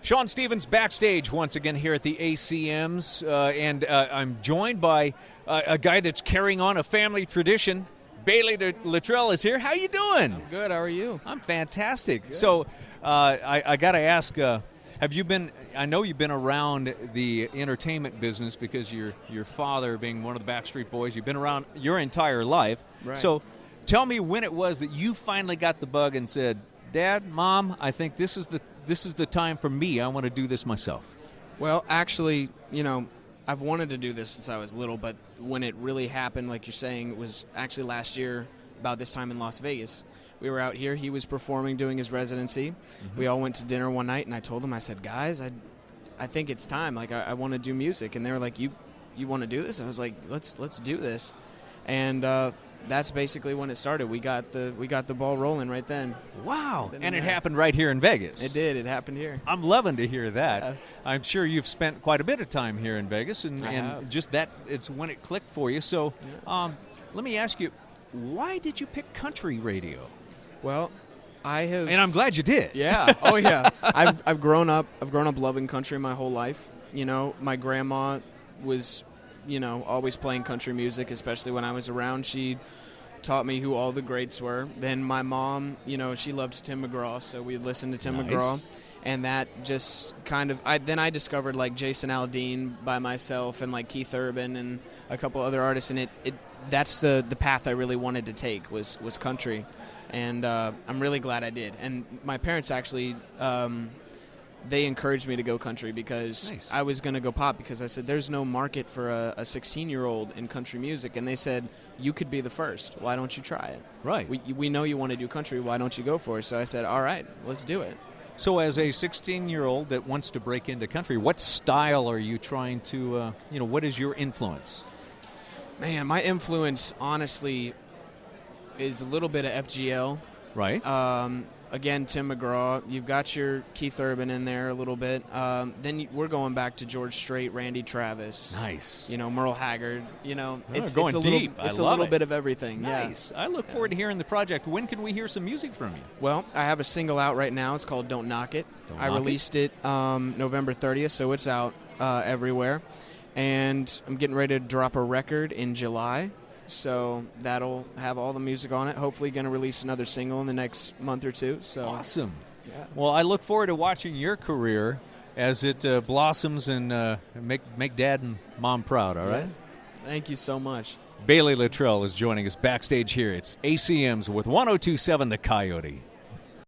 Shawn Stevens backstage once again here at the ACMs, and I'm joined by a guy that's carrying on a family tradition. Baylee Littrel is here. How you doing? I'm good. How are you? I'm fantastic. Good. So I got to ask, have you been, I know you've been around the entertainment business because your father being one of the Backstreet Boys, you've been around your entire life. Right. So tell me when it was that you finally got the bug and said, Dad, Mom, I think this is the time for me. I want to do this myself. Well, actually, I've wanted to do this since I was little, but when it really happened, like you're saying, it was actually last year about this time in Las Vegas. We were out here. He was performing, doing his residency. Mm-hmm. We all went to dinner one night, and I told him, I said, guys, I think it's time. Like, I want to do music. And they were like, you want to do this? I was like, let's do this. And that's basically when it started. We got the ball rolling right then. Wow. And it happened right here in Vegas. It did. It happened here. I'm loving to hear that. Yeah. I'm sure you've spent quite a bit of time here in Vegas, and just that, it's when it clicked for you. So let me ask you, why did you pick country radio? Well, I have, and I'm glad you did. Yeah. Oh yeah. I've grown up loving country my whole life. My grandma was always playing country music, especially when I was around. She taught me who all the greats were. Then my mom, she loved Tim McGraw, so we'd listen to Tim McGraw. And that just kind of, I discovered like Jason Aldean by myself and like Keith Urban and a couple other artists, and that's the path I really wanted to take was country. And I'm really glad I did. And my parents actually, they encouraged me to go country because I was going to go pop, because I said there's no market for a 16-year-old in country music. And they said, you could be the first. Why don't you try it? Right. We know you want to do country. Why don't you go for it? So I said, all right, let's do it. So as a 16-year-old that wants to break into country, what style are you trying to, what is your influence? Man, my influence, honestly, is a little bit of FGL. Right. Again, Tim McGraw. You've got your Keith Urban in there a little bit. Then we're going back to George Strait, Randy Travis. Nice. Merle Haggard. It's going deep. It's a little it. bit of everything. Nice. Yeah. I look forward to hearing the project. When can we hear some music from you? Well, I have a single out right now. It's called Don't Knock It. I released it November 30th, so it's out everywhere. And I'm getting ready to drop a record in July. So that'll have all the music on it. Hopefully going to release another single in the next month or two. So awesome. Yeah. Well, I look forward to watching your career as it blossoms and make Dad and Mom proud, all right? Thank you so much. Baylee Littrel is joining us backstage here. It's ACMs with 102.7 The Coyote.